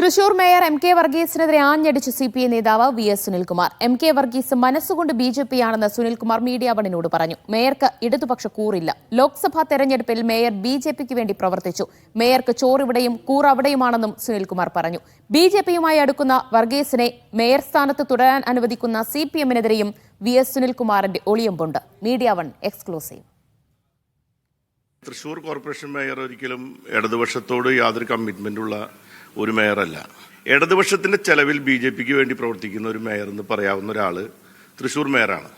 Thrissur mayor MK. വർഗീസിനെതിരെ ആഞ്ഞടിച്ച് CPI നേതാവ് VS. Sunilkumar. MK. Varghese മനസ്സുകൊണ്ട് BJP-യാണെന്ന് Sunilkumar media വണിനോട് പറഞ്ഞു. മേയർക്ക് ഇടതുപക്ഷ കൂറില്ല. ലോക്സഭാ തെരഞ്ഞെടുപ്പിൽ മേയർ BJP-ക്ക് വേണ്ടി പ്രവർത്തിച്ചു. മേയർക്ക് ചോറിവിടെയും കൂർ അവിടെയുമാണെന്നും സുനിൽകുമാർ പറഞ്ഞു. BJP-യുമായി അടുക്കുന്ന വർഗീസിനെ മേയർ സ്ഥാനത്ത് തുടരാൻ അനുവദിക്കുന്ന CPM-നെതിരെയും വി.എസ്. സുനിൽകുമാറിന്റെ ഒളിയമ്പുണ്ട്. Media One exclusive. Thrissur corporation mayor ഒരിക്കലും ഇടതുപക്ഷത്തോട് യാതൊരു കമ്മിറ്റ്മെന്റുള്ള ഒരു മേയറല്ല. ഇടതുപക്ഷത്തിന്റെ ചെലവിൽ BJP-ക്ക് വേണ്ടി പ്രവർത്തിക്കുന്ന ഒരു മേയർ എന്ന് പറയാവുന്ന ഒരാള് തൃശൂർ മേയറാണ്.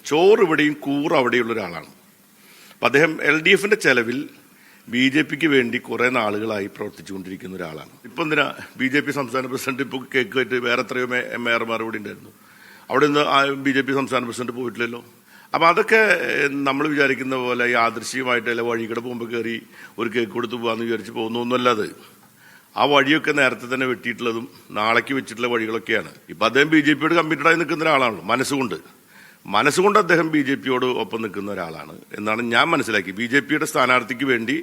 ചോറ് ഇവിടെയും കൂർ അവിടെയുള്ള ഒരാളാണ്. അപ്പം അദ്ദേഹം LDF-ന്റെ ചെലവിൽ BJP-ക്ക് വേണ്ടി കുറെ നാളുകളായി പ്രവർത്തിച്ചുകൊണ്ടിരിക്കുന്ന ഒരാളാണ്. ഇപ്പം എന്തിനാ BJP സംസ്ഥാന പ്രസിഡന്റ് ഇപ്പോൾ കേൾക്കുമായിട്ട് വേറെ എത്രയോ മേയർമാർ ഇവിടെ ഉണ്ടായിരുന്നു. അവിടെ നിന്ന് BJP സംസ്ഥാന പ്രസിഡന്റ് പോയിട്ടില്ലല്ലോ. അപ്പം അതൊക്കെ നമ്മൾ വിചാരിക്കുന്ന പോലെ യാദൃശ്ചികമായിട്ടല്ല വഴികൂടെ പോകുമ്പോൾ കയറി ഒരു കേക്ക് കൊടുത്ത് പോകാമെന്ന് വിചാരിച്ച് പോകുന്നൊന്നുമല്ല. അത് ആ വഴിയൊക്കെ നേരത്തെ തന്നെ വെട്ടിയിട്ടുള്ളതും നാളേക്ക് വെച്ചിട്ടുള്ള വഴികളൊക്കെയാണ്. ഇപ്പം അദ്ദേഹം BJP-യോട് കമ്മിറ്റഡായി നിൽക്കുന്ന ഒരാളാണല്ലോ. മനസ്സുകൊണ്ട് അദ്ദേഹം BJP-യോട് ഒപ്പം നിൽക്കുന്ന ഒരാളാണ് എന്നാണ് ഞാൻ മനസ്സിലാക്കി. BJP-യുടെ സ്ഥാനാർത്ഥിക്ക് വേണ്ടി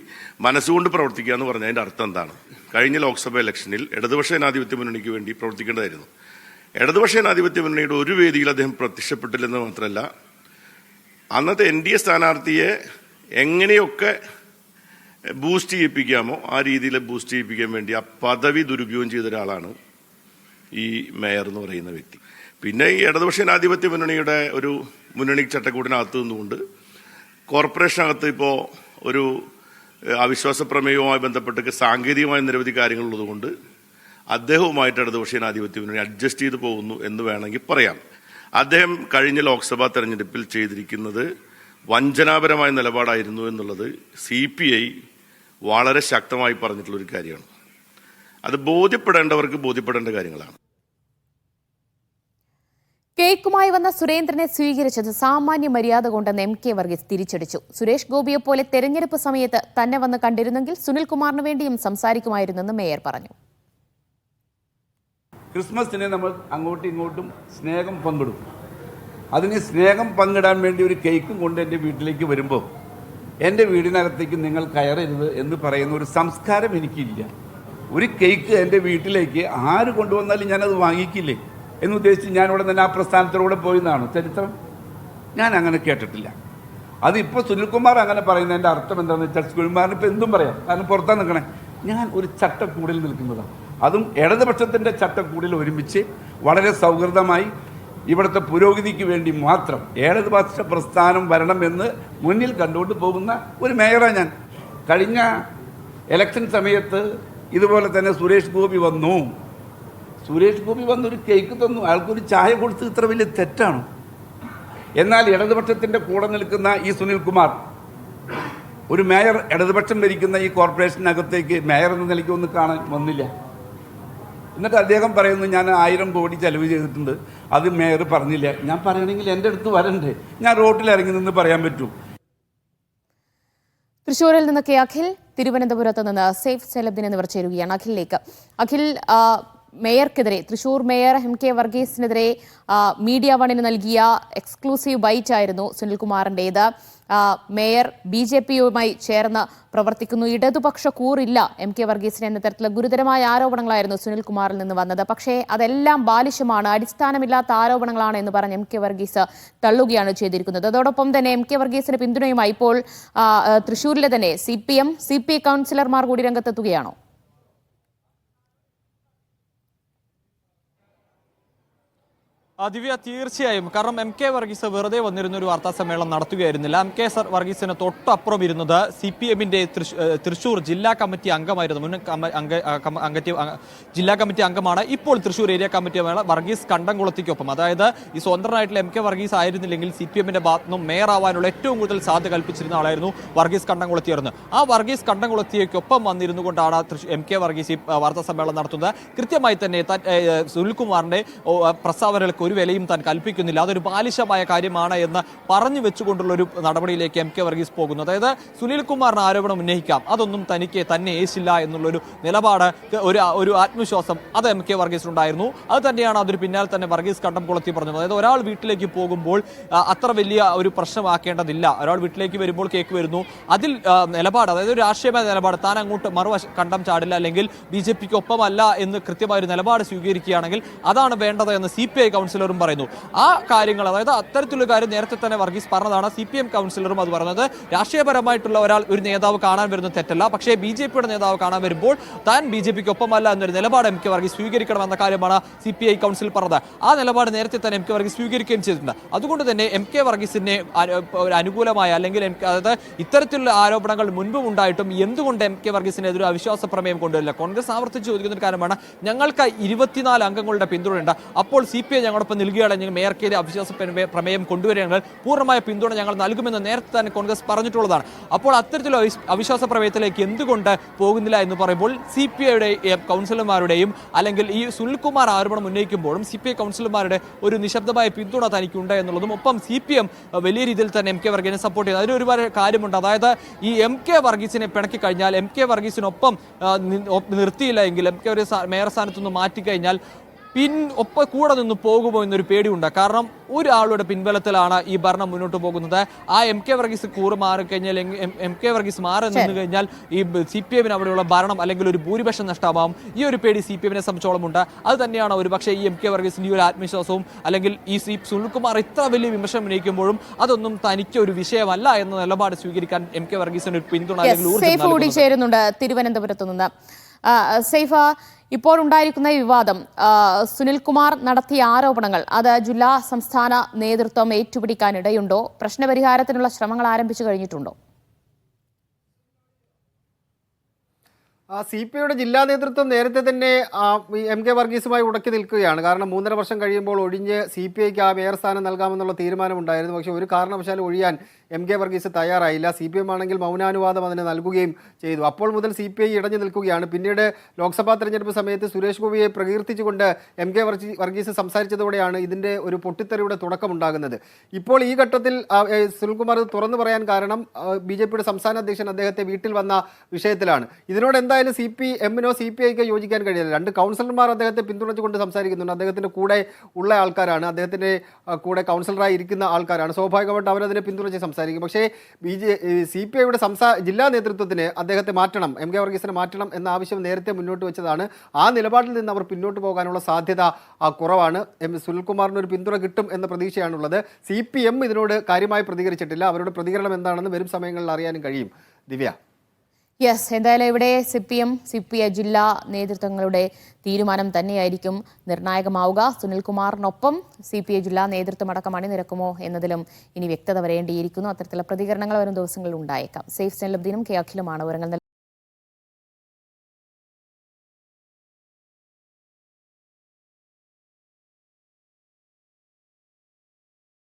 മനസ്സുകൊണ്ട് പ്രവർത്തിക്കുക എന്ന് പറഞ്ഞാൽ അതിൻ്റെ അർത്ഥം എന്താണ്? കഴിഞ്ഞ ലോക്സഭാ ഇലക്ഷനിൽ ഇടതുപക്ഷ ജനാധിപത്യ മുന്നണിക്ക് വേണ്ടി പ്രവർത്തിക്കേണ്ടതായിരുന്നു. ഇടതുപക്ഷ ജനാധിപത്യ മുന്നണിയുടെ ഒരു വേദിയിൽ അദ്ദേഹം പ്രത്യക്ഷപ്പെട്ടില്ലെന്ന് മാത്രമല്ല, അന്നത്തെ NDA സ്ഥാനാർത്ഥിയെ എങ്ങനെയൊക്കെ ബൂസ്റ്റ് ചെയ്യിപ്പിക്കാമോ ആ രീതിയിൽ ബൂസ്റ്റ് ചെയ്യിപ്പിക്കാൻ വേണ്ടി ആ പദവി ദുരുപയോഗം ചെയ്ത ഒരാളാണ് ഈ മേയർ എന്ന് പറയുന്ന വ്യക്തി. പിന്നെ ഈ ഇടതുപക്ഷ ജനാധിപത്യ മുന്നണിയുടെ ഒരു മുന്നണി ചട്ടക്കൂടിനകത്ത് നിന്നുകൊണ്ട് കോർപ്പറേഷനകത്ത് ഇപ്പോൾ ഒരു അവിശ്വാസ പ്രമേയവുമായി ബന്ധപ്പെട്ട് സാങ്കേതികമായ നിരവധി കാര്യങ്ങളുള്ളതുകൊണ്ട് അദ്ദേഹവുമായിട്ട് ഇടതുപക്ഷ ജനാധിപത്യ മുന്നണി അഡ്ജസ്റ്റ് ചെയ്ത് പോകുന്നു എന്ന് വേണമെങ്കിൽ പറയാം. അദ്ദേഹം കഴിഞ്ഞ ലോക്സഭാ തെരഞ്ഞെടുപ്പിൽ ചെയ്തിരിക്കുന്നത് വഞ്ചനാപരമായ നിലപാടായിരുന്നു എന്നുള്ളത് CPI വളരെ ശക്തമായി പറഞ്ഞിട്ടുള്ളൊരു കാര്യമാണ്. അത് ബോധ്യപ്പെടേണ്ടവർക്ക് ബോധ്യപ്പെടേണ്ട കാര്യങ്ങളാണ്. കേക്കുമായി വന്ന സുരേന്ദ്രനെ സ്വീകരിച്ചത് സാമാന്യ മര്യാദ കൊണ്ടെന്ന് M.K. വർഗീസ് തിരിച്ചടിച്ചു. സുരേഷ് ഗോപിയെ പോലെ തെരഞ്ഞെടുപ്പ് സമയത്ത് തന്നെ വന്ന് കണ്ടിരുന്നെങ്കിൽ സുനിൽകുമാറിന് വേണ്ടിയും സംസാരിക്കുമായിരുന്നെന്ന് മേയർ പറഞ്ഞു. ക്രിസ്മസിനെ നമ്മൾ അങ്ങോട്ടും ഇങ്ങോട്ടും സ്നേഹം പങ്കിടും. അതിന് സ്നേഹം പങ്കിടാൻ വേണ്ടി ഒരു കേക്കും കൊണ്ട് എൻ്റെ വീട്ടിലേക്ക് വരുമ്പോൾ എൻ്റെ വീടിനകത്തേക്ക് നിങ്ങൾ കയറരുത് എന്ന് പറയുന്ന ഒരു സംസ്കാരം എനിക്കില്ല. ഒരു കേക്ക് എൻ്റെ വീട്ടിലേക്ക് ആര് കൊണ്ടുവന്നാലും ഞാനത് വാങ്ങിക്കില്ലേ എന്നുദ്ദേശിച്ച് ഞാനിവിടെ തന്നെ ആ പ്രസ്ഥാനത്തിലൂടെ പോയെന്നാണ് ചരിത്രം. ഞാൻ അങ്ങനെ കേട്ടിട്ടില്ല. അതിപ്പോൾ സുനിൽകുമാർ അങ്ങനെ പറയുന്നതിൻ്റെ അർത്ഥം എന്താണെന്ന് വെച്ചാൽ സുനിൽകുമാറിന് ഇപ്പോൾ എന്തും പറയാം, കാരണം പുറത്താണ് നിൽക്കണേ. ഞാൻ ഒരു ചട്ടക്കൂടിൽ നിൽക്കുന്നതാണ്, അതും ഇടതുപക്ഷത്തിൻ്റെ ചട്ടക്കൂടിൽ ഒരുമിച്ച് വളരെ സൗഹൃദമായി ഇവിടുത്തെ പുരോഗതിക്ക് വേണ്ടി മാത്രം ഇടതുപക്ഷ പ്രസ്ഥാനം വരണമെന്ന് മുന്നിൽ കണ്ടുകൊണ്ട് പോകുന്ന ഒരു മേയറാണ് ഞാൻ. കഴിഞ്ഞ ഇലക്ഷൻ സമയത്ത് ഇതുപോലെ തന്നെ സുരേഷ് ഗോപി വന്നൊരു കേക്ക് തന്നു, അയാൾക്കൊരു ചായ കൊടുത്ത് ഇത്ര വലിയ തെറ്റാണ്? എന്നാൽ ഇടതുപക്ഷത്തിൻ്റെ കൂടെ നിൽക്കുന്ന ഈ സുനിൽകുമാർ ഒരു മേയർ ഇടതുപക്ഷം ഭരിക്കുന്ന ഈ കോർപ്പറേഷനകത്തേക്ക് മേയർ എന്ന നിലയ്ക്ക് ഒന്നും കാണാൻ വന്നില്ല. എന്നിട്ട് അദ്ദേഹം പറയുന്നു ഞാൻ 1000 കോടി ചെലവ് ചെയ്തിട്ടുണ്ട്, അത് മേയർ പറഞ്ഞില്ല. ഞാൻ പറയണമെങ്കിൽ എൻ്റെ അടുത്ത് വരണ്ടേ? ഞാൻ റോട്ടിൽ ഇറങ്ങി നിന്ന് പറയാൻ പറ്റൂ? തൃശ്ശൂരിൽ നിന്ന് അഖിൽ, തിരുവനന്തപുരത്ത് നിന്ന് സേഫ് സെലബ്ദിൻ എന്നിവർ ചേരുകയാണ്. അഖിലിലേക്ക്. അഖിൽ, മേയർക്കെതിരെ തൃശൂർ മേയർ M.K. വർഗീസിനെതിരെ മീഡിയ വണിന് നൽകിയ എക്സ്ക്ലൂസീവ് ബൈറ്റ് ആയിരുന്നു സുനിൽകുമാറിൻ്റേത്. മേയർ BJP-യുമായി ചേർന്ന് പ്രവർത്തിക്കുന്നു, ഇടതുപക്ഷ കൂറില്ല M.K. വർഗീസിന് എന്ന തരത്തിലുള്ള ഗുരുതരമായ ആരോപണങ്ങളായിരുന്നു സുനിൽകുമാറിൽ നിന്ന് വന്നത്. പക്ഷേ അതെല്ലാം ബാലിശമാണ്, അടിസ്ഥാനമില്ലാത്ത ആരോപണങ്ങളാണ് എന്ന് പറഞ്ഞ് M.K. വർഗീസ് തള്ളുകയാണ് ചെയ്തിരിക്കുന്നത്. അതോടൊപ്പം തന്നെ M.K. വർഗീസിന് പിന്തുണയുമായി ഇപ്പോൾ തൃശ്ശൂരിലെ തന്നെ CPI കൗൺസിലർമാർ കൂടി രംഗത്തെത്തുകയാണോ? ദിവ്യ, തീർച്ചയായും. കാരണം M.K. വർഗീസ് വെറുതെ വന്നിരുന്ന ഒരു വാർത്താ സമ്മേളനം നടത്തുകയായിരുന്നില്ല. M.K. വർഗീസിന് തൊട്ടപ്പുറം ഇരുന്നത് CPM-ന്റെ തൃശൂർ ജില്ലാ കമ്മിറ്റി അംഗമായിരുന്നു. ജില്ലാ കമ്മിറ്റി അംഗമാണ് ഇപ്പോൾ തൃശൂർ ഏരിയ കമ്മിറ്റി വർഗീസ് കണ്ടംകുളത്തിക്കൊപ്പം. അതായത് ഈ സ്വതന്ത്രനായിട്ടുള്ള M.K. വർഗീസ് ആയിരുന്നില്ലെങ്കിൽ CPM-ന്റെ ഭാഗത്തുനിന്നും മേയർ ആവാനുള്ള ഏറ്റവും കൂടുതൽ സാധ്യത കൽപ്പിച്ചിരുന്ന ആളായിരുന്നു വർഗീസ് കണ്ടംകുളത്തിയായിരുന്നു. ആ വർഗീസ് കണ്ടംകുളത്തിയൊപ്പം വന്നിരുന്നു കൊണ്ടാണ് M.K. വർഗീസ് ഈ വാർത്താ സമ്മേളനം നടത്തുന്നത്. കൃത്യമായി തന്നെ സുനിൽകുമാറിന്റെ പ്രസ്താവനകൾക്ക് ഒരു വിലയും താൻ കൽപ്പിക്കുന്നില്ല, അതൊരു ബാലിശമായ കാര്യമാണ് എന്ന് പറഞ്ഞു വെച്ചുകൊണ്ടുള്ള ഒരു നടപടിയിലേക്ക് എം കെ വർഗീസ് പോകുന്നു. അതായത് സുനിൽകുമാറിന് ആരോപണം ഉന്നയിക്കാം, അതൊന്നും തനിക്ക് തന്നെ ഏശില്ല എന്നുള്ളൊരു നിലപാട്, ഒരു ആത്മവിശ്വാസം അത് എം കെ വർഗീസിനുണ്ടായിരുന്നു. അത് തന്നെയാണ് അതൊരു പിന്നാലെ തന്നെ വർഗീസ് കണ്ടംകുളത്തി പറഞ്ഞത്. അതായത് ഒരാൾ വീട്ടിലേക്ക് പോകുമ്പോൾ അത്ര വലിയ ഒരു പ്രശ്നമാക്കേണ്ടതില്ല. ഒരാൾ വീട്ടിലേക്ക് വരുമ്പോൾ കേക്ക് വരുന്നു, അതിൽ നിലപാട്, അതായത് ഒരു രാഷ്ട്രീയമായ നിലപാട്, താൻ അങ്ങോട്ട് കണ്ടം ചാടില്ല, അല്ലെങ്കിൽ BJPക്ക് ഒപ്പമല്ല എന്ന് കൃത്യമായ ഒരു നിലപാട് സ്വീകരിക്കുകയാണെങ്കിൽ അതാണ് വേണ്ടത് എന്ന് CPI കൗൺസിലറും പറയുന്നു. ആ കാര്യങ്ങൾ, അതായത് അത്തരത്തിലുള്ള കാര്യം നേരത്തെ തന്നെ വർഗീസ് പറഞ്ഞതാണ്. CPM കൗൺസിലറും അത് പറഞ്ഞത് രാഷ്ട്രീയപരമായിട്ടുള്ള ഒരു നേതാവ് കാണാൻ വരുന്നത് തെറ്റല്ല, പക്ഷേ BJPയുടെ നേതാവ് കാണാൻ വരുമ്പോൾ താൻ BJPക്ക് ഒപ്പമല്ല എന്നൊരു നിലപാട് എം കെ വർഗീസ് സ്വീകരിക്കണമെന്ന കാര്യമാണ് CPI കൗൺസിൽ പറഞ്ഞത്. ആ നിലപാട് നേരത്തെ തന്നെ എം കെ വർഗീസ് സ്വീകരിക്കുകയും ചെയ്തിട്ടുണ്ട്. അതുകൊണ്ട് തന്നെ എം കെ വർഗീസിനെ ഒരു അനുകൂലമായ, അല്ലെങ്കിൽ അതായത് ഇത്തരത്തിലുള്ള ആരോപണങ്ങൾ മുൻപും ഉണ്ടായിട്ടും എന്തുകൊണ്ട് എം കെ വർഗീസിനെതിരെ അവിശ്വാസ പ്രമേയം കൊണ്ടുവരില്ല? കോൺഗ്രസ് ആവർത്തിച്ച് ചോദിക്കുന്ന ഒരു കാര്യമാണ്. ഞങ്ങൾക്ക് 24 അംഗങ്ങളുടെ പിന്തുണയുണ്ട്, അപ്പോൾ CPI ഞങ്ങളോടൊപ്പം നിൽക്കുകയാണെങ്കിൽ മേയർക്കെതിരെ അവിശ്വാസ പ്രമേയം കൊണ്ടുവരികയാണെങ്കിൽ പൂർണ്ണമായ പിന്തുണ ഞങ്ങൾ നൽകുമെന്ന് നേരത്തെ തന്നെ കോൺഗ്രസ് പറഞ്ഞിട്ടുള്ളതാണ്. അപ്പോൾ അത്തരത്തിലുള്ള അവിശ്വാസ പ്രമേയത്തിലേക്ക് എന്തുകൊണ്ട് പോകുന്നില്ല എന്ന് പറയുമ്പോൾ CPIയുടെ കൗൺസിലർമാരുടെയും, അല്ലെങ്കിൽ ഈ സുനിൽകുമാർ ആരോപണം ഉന്നയിക്കുമ്പോഴും CPI കൗൺസിലർമാരുടെ ഒരു നിശബ്ദമായ പിന്തുണ തനിക്കുണ്ട് എന്നുള്ളതും, ഒപ്പം CPM വലിയ രീതിയിൽ തന്നെ എം കെ വർഗീസിനെ സപ്പോർട്ട് ചെയ്യുന്നത്. അതിന് ഒരുപാട് കാര്യമുണ്ട്. അതായത് ഈ എം കെ വർഗീസിനെ പിണക്കി കഴിഞ്ഞാൽ, എം കെ വർഗീസിനൊപ്പം നിർത്തിയില്ല എങ്കിൽ, എം കെ ഒരു മേയർ സ്ഥാനത്തുനിന്ന് മാറ്റിക്കഴിഞ്ഞാൽ കൂടെ നിന്ന് പോകുമോ എന്നൊരു പേടിയുണ്ട്. കാരണം ഒരാളുടെ പിൻബലത്തിലാണ് ഈ ഭരണം മുന്നോട്ട് പോകുന്നത്. ആ എം കെ വർഗീസ് കൂറ് മാറിക്കഴിഞ്ഞാൽ, എം കെ വർഗീസ് മാറി നിന്ന് കഴിഞ്ഞാൽ ഈ CPM അവിടെയുള്ള ഭരണം അല്ലെങ്കിൽ ഒരു ഭൂരിപക്ഷം നഷ്ടമാവും. ഈ ഒരു പേടി CPM സംബന്ധിച്ചോളം ഉണ്ട്. അത് തന്നെയാണ് ഒരു പക്ഷേ ഈ എം കെ വർഗീസിന്റെ ഈ ഒരു ആത്മവിശ്വാസവും, അല്ലെങ്കിൽ ഈ സുനിൽകുമാർ ഇത്ര വലിയ വിമർശനം ഉന്നയിക്കുമ്പോഴും അതൊന്നും തനിക്ക് ഒരു വിഷയമല്ല എന്ന നിലപാട് സ്വീകരിക്കാൻ എം കെ വർഗീസിന് ഒരു പിന്തുണ, അല്ലെങ്കിൽ ഊർജ്ജം ചേരുന്നുണ്ട് തിരുവനന്തപുരത്ത് നിന്ന്. സൈഫ, ഇപ്പോൾ ഉണ്ടായിരിക്കുന്ന വിവാദം, സുനിൽകുമാർ നടത്തിയ ആരോപണങ്ങൾ, അത് ജില്ലാ സംസ്ഥാന നേതൃത്വം ഏറ്റുപിടിക്കാനിടയുണ്ടോ? പ്രശ്നപരിഹാരത്തിനുള്ള ശ്രമങ്ങൾ ആരംഭിച്ചു കഴിഞ്ഞിട്ടുണ്ടോ? CPIയുടെ ജില്ലാ നേതൃത്വം നേരത്തെ തന്നെ എം കെ വർഗീസുമായി ഉടക്കി നിൽക്കുകയാണ്. കാരണം 3.5 വർഷം കഴിയുമ്പോൾ ഒഴിഞ്ഞ് CPIക്ക് ആ മേയർ സ്ഥാനം നൽകാമെന്നുള്ള തീരുമാനമുണ്ടായിരുന്നു. പക്ഷേ ഒരു കാരണവശാലും ഒഴിയാൻ എം കെ വർഗീസ് തയ്യാറായില്ല. CPM ആണെങ്കിൽ മൗനാനുവാദം അതിന് നൽകുകയും ചെയ്തു. അപ്പോൾ മുതൽ CPI ഇടഞ്ഞു നിൽക്കുകയാണ്. പിന്നീട് ലോക്സഭാ തെരഞ്ഞെടുപ്പ് സമയത്ത് സുരേഷ് ഗോപിയെ പ്രകീർത്തിച്ചുകൊണ്ട് എം കെ വർഗീസ് സംസാരിച്ചതോടെയാണ് ഇതിൻ്റെ ഒരു പൊട്ടിത്തെറിയുടെ തുടക്കമുണ്ടാകുന്നത്. ഇപ്പോൾ ഈ ഘട്ടത്തിൽ സുനിൽകുമാർ തുറന്നു പറയാൻ കാരണം BJPയുടെ സംസ്ഥാന അധ്യക്ഷൻ അദ്ദേഹത്തെ വീട്ടിൽ വന്ന വിഷയത്തിലാണ്. ഇതിനോട് എന്തായാലും CPM-നോ CPIക്കോ യോജിക്കാൻ കഴിയില്ല. 2 കൗൺസിലർമാർ അദ്ദേഹത്തെ പിന്തുണച്ചുകൊണ്ട് സംസാരിക്കുന്നുണ്ട്. അദ്ദേഹത്തിൻ്റെ കൂടെ ഉള്ള ആൾക്കാരാണ്, അദ്ദേഹത്തിൻ്റെ കൂടെ കൗൺസിലറായി ഇരിക്കുന്ന ആൾക്കാരാണ്. സ്വാഭാവികമായിട്ട് അവരതിനെ പിന്തുണച്ച് സംസാരിക്കും. പക്ഷേ CPIയുടെ ജില്ലാ നേതൃത്വത്തിന് അദ്ദേഹത്തെ മാറ്റണം, എം കെ വർഗീസിനെ മാറ്റണം എന്ന ആവശ്യം നേരത്തെ മുന്നോട്ട് വെച്ചതാണ്. ആ നിലപാടിൽ നിന്ന് അവർ പിന്നോട്ട് പോകാനുള്ള സാധ്യത കുറവാണ്. സുനിൽകുമാറിന് ഒരു പിന്തുണ കിട്ടും എന്ന പ്രതീക്ഷയാണുള്ളത്. CPM ഇതിനോട് കാര്യമായി പ്രതികരിച്ചിട്ടില്ല. അവരുടെ പ്രതികരണം എന്താണെന്ന് വരും സമയങ്ങളിൽ അറിയാനും കഴിയും. ദിവ്യ. യെസ്, എന്തായാലും ഇവിടെ CPI ജില്ലാ നേതൃത്വങ്ങളുടെ തീരുമാനം തന്നെയായിരിക്കും നിർണായകമാവുക. സുനിൽകുമാറിനൊപ്പം CPI ജില്ലാ നേതൃത്വം അടക്കം അണിനിരക്കുമോ എന്നതിലും ഇനി വ്യക്തത വരേണ്ടിയിരിക്കുന്നു. അത്തരത്തിലുള്ള പ്രതികരണങ്ങൾ വരും ദിവസങ്ങളിൽ ഉണ്ടായേക്കാം. സേഫ് സെലബ്ദീനും കെ അഖിലുമാണ് വിവരങ്ങൾ